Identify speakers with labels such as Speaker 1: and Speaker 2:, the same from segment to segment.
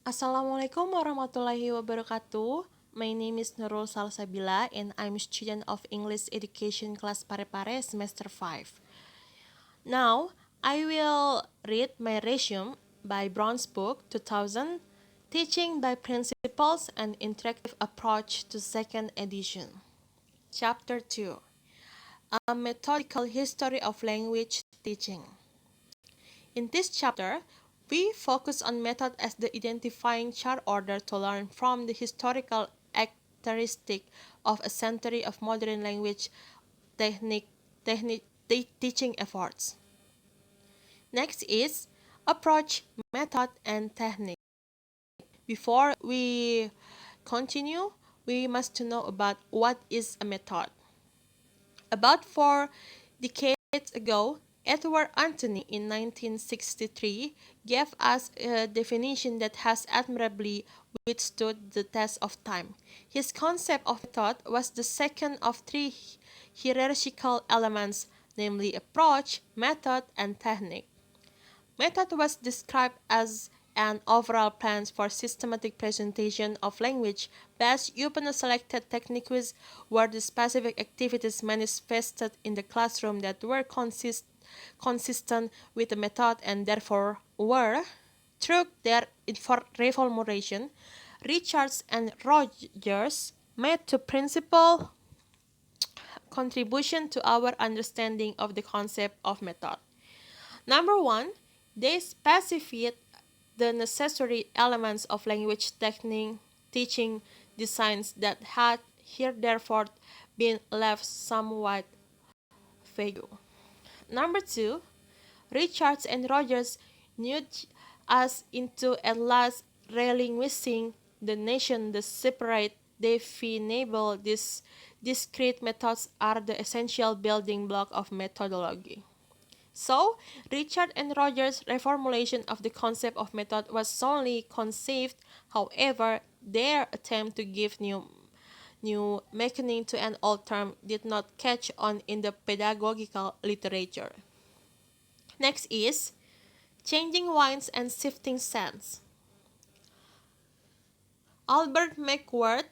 Speaker 1: Assalamualaikum warahmatullahi wabarakatuh. My name is Nurul Salsabila and I'm a student of English Education class Pare-Pare semester 5. Now, I will read my resume by Brown's book 2000, Teaching by Principles and Interactive Approach to Second Edition. Chapter 2, A Methodical History of Language Teaching. In this chapter, we focus on method as the identifying chart order to learn from the historical characteristic of a century of modern language technique, teaching efforts. Next is approach, method, and technique. Before we continue, we must know about what is a method. About 4 decades ago, Edward Anthony in 1963 gave us a definition that has admirably withstood the test of time. His concept of method was the second of three hierarchical elements, namely approach, method, and technique. Method was described as an overall plan for systematic presentation of language based upon a selected techniques where the specific activities manifested in the classroom that were consistent with the method and therefore were, through their reformulation, Richards and Rogers made to principal contribution to our understanding of the concept of method. Number one, they specified the necessary elements of language technique teaching designs that had heretofore been left somewhat vague. Number two, Richards and Rogers nudged us into at last relinquishing the nation the separate definable discrete methods are the essential building block of methodology. So, Richard and Rogers' reformulation of the concept of method was solely conceived, however, their attempt to give new meaning to an old term did not catch on in the pedagogical literature. Next is changing winds and shifting sands. Albert McWhirter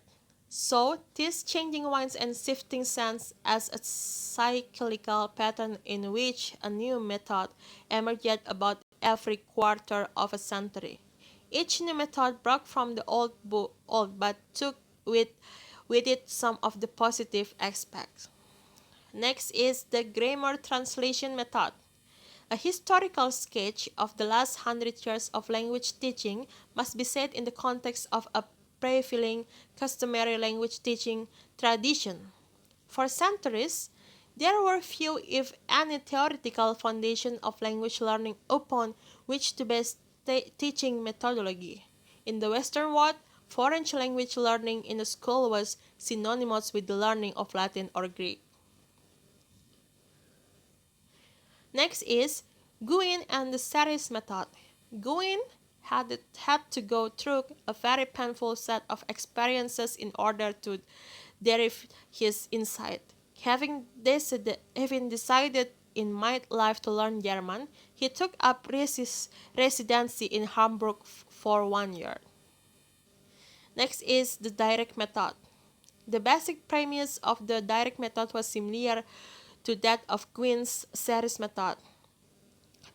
Speaker 1: saw these changing winds and shifting sands as a cyclical pattern in which a new method emerged about every quarter of a century. Each new method broke from the old but took with it some of the positive aspects. Next is the grammar translation method. A historical sketch of the last 100 years of language teaching must be set in the context of a prevailing customary language teaching tradition. For centuries, there were few, if any, theoretical foundation of language learning upon which to base teaching methodology. In the Western world, foreign language learning in a school was synonymous with the learning of Latin or Greek. Next is Guin and the series method. Guin had to go through a very painful set of experiences in order to derive his insight. Having decided in midlife to learn German, he took up residency in Hamburg for 1 year. Next is the direct method. The basic premise of the direct method was similar to that of Quinn's series method,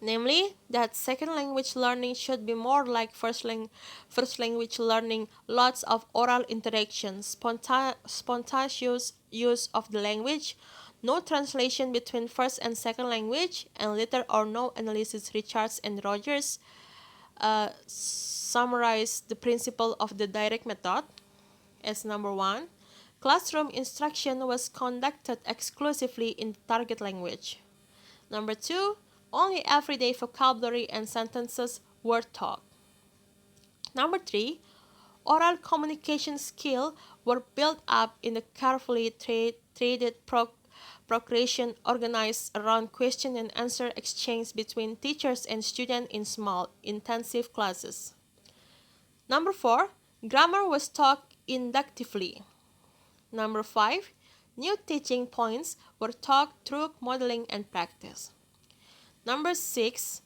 Speaker 1: namely that second language learning should be more like first language learning, lots of oral interaction, spontaneous use of the language, no translation between first and second language, and little or no analysis. Richards and Rogers summarize the principle of the direct method as number one. Classroom instruction was conducted exclusively in target language. Number two, only everyday vocabulary and sentences were taught. Number three, oral communication skills were built up in a carefully threaded progression organized around question and answer exchange between teachers and students in small, intensive classes. Number four, grammar was taught inductively. Number five, new teaching points were taught through modeling and practice. Number six,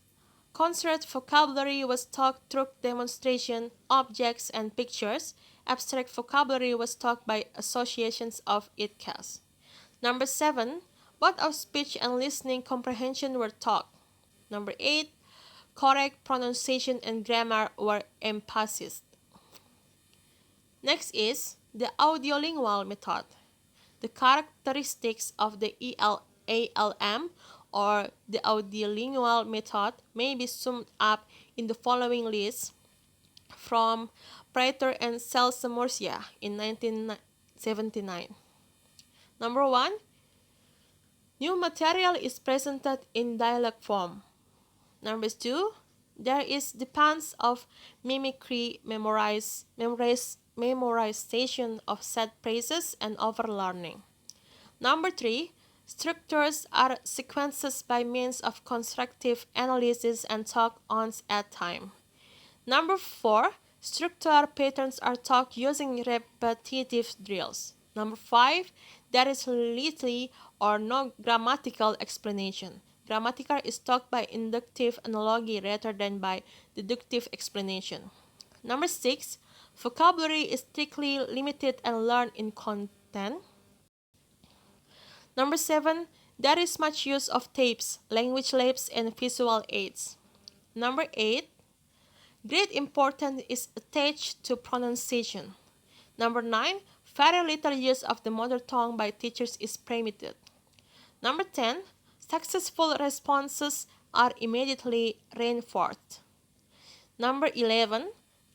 Speaker 1: Construct vocabulary was taught through demonstration, objects, and pictures. Abstract vocabulary was taught by associations of idcast. Number 7, both of speech and listening comprehension were taught. Number 8, correct pronunciation and grammar were emphasized. Next is the audiolingual method. The characteristics of the ALM or the audiolingual method may be summed up in the following list from Prater and Salsabila in 1979. Number 1, new material is presented in dialogue form. Number 2, there is dependence of mimicry, memorization of set phrases, and overlearning. Number 3, structures are sequences by means of constructive analysis and talk-ons at time. Number 4, structural patterns are taught using repetitive drills. Number 5, there is little or no grammatical explanation. Grammatical is taught by inductive analogy rather than by deductive explanation. Number 6, vocabulary is strictly limited and learned in content. Number 7, there is much use of tapes, language labs, and visual aids. Number 8, great importance is attached to pronunciation. Number 9, very little use of the mother tongue by teachers is permitted. Number 10, successful responses are immediately reinforced. Number 11,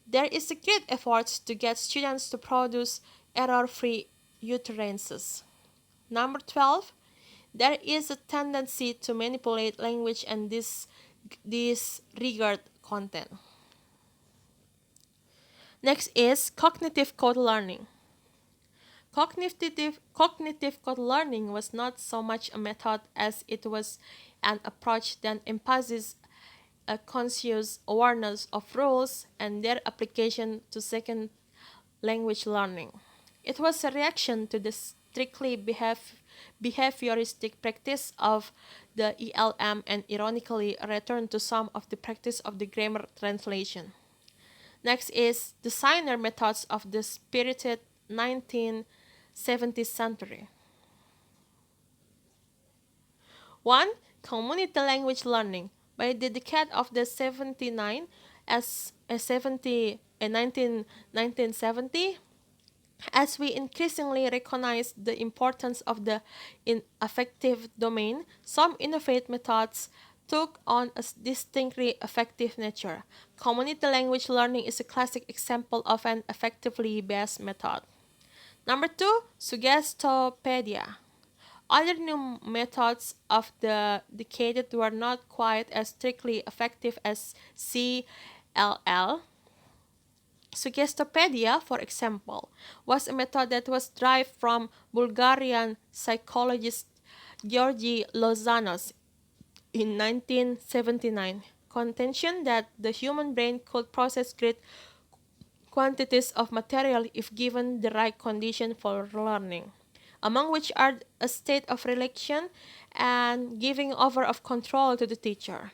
Speaker 1: there is a great effort to get students to produce error-free utterances. Number 12, there is a tendency to manipulate language and disregard content. Next is cognitive code learning. Cognitive code learning was not so much a method as it was an approach that emphasizes a conscious awareness of rules and their application to second language learning. It was a reaction to the strictly behavioristic practice of the ELM and ironically returned to some of the practice of the grammar translation. Next is designer methods of the spirited 1970th century. 1. Community language learning. By the decade of the 1970, as we increasingly recognize the importance of the affective domain, some innovative methods took on a distinctly affective nature. Community language learning is a classic example of an affectively based method. Number 2, suggestopedia. Other new methods of the decade were not quite as strictly effective as CLL. Suggestopedia, for example, was a method that was derived from Bulgarian psychologist Georgi Lozanos in 1979. Contention that the human brain could process great quantities of material if given the right condition for learning, among which are a state of relaxation and giving over of control to the teacher.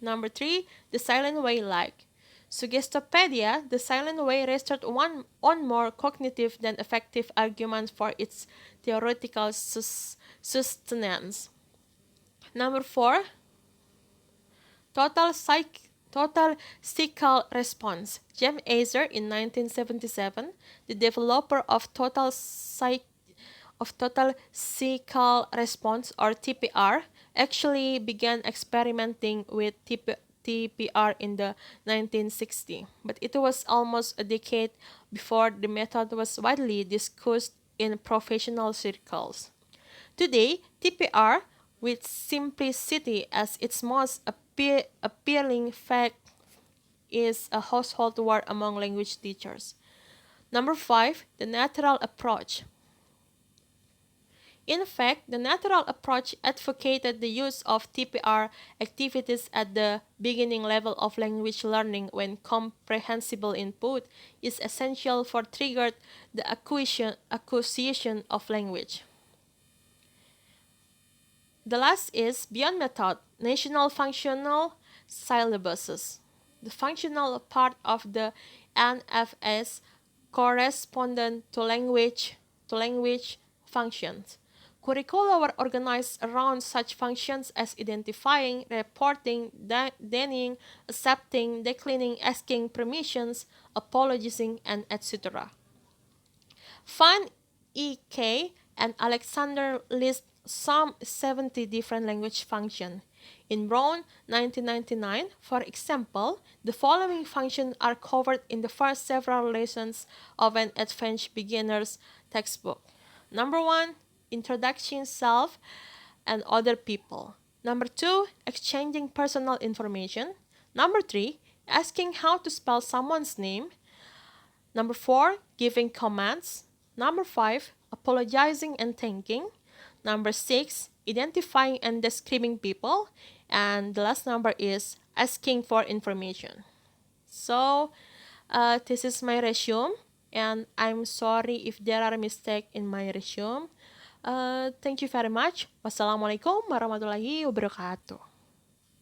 Speaker 1: Number 3, the silent way like. Suggestopedia, the silent way rested on more cognitive than effective arguments for its theoretical sustenance. Number 4, total psychal response. James Azer in 1977, the developer of total psychal response or TPR, actually began experimenting with TPR in the 1960s, but it was almost a decade before the method was widely discussed in professional circles. Today, TPR, with simplicity as its most appealing fact, is a household word among language teachers. Number 5, the natural approach. In fact, the natural approach advocated the use of TPR activities at the beginning level of language learning when comprehensible input is essential for triggered the acquisition of language. The last is beyond method, national functional syllabuses. The functional part of the NFS correspondent to language functions. Curricula were organized around such functions as identifying, reporting, denying, accepting, declining, asking permissions, apologizing, and etc. Fan E.K. and Alexander list some 70 different language functions. In Brown, 1999, for example, the following functions are covered in the first several lessons of an advanced beginner's textbook. Number 1, introducing self and other people. Number 2, exchanging personal information. Number 3, asking how to spell someone's name. Number 4, giving commands. Number 5, apologizing and thanking. Number 6, identifying and describing people. And the last number is asking for information. So, this is my resume, and I'm sorry if there are mistakes in my resume. Thank you very much. Wassalamualaikum warahmatullahi wabarakatuh.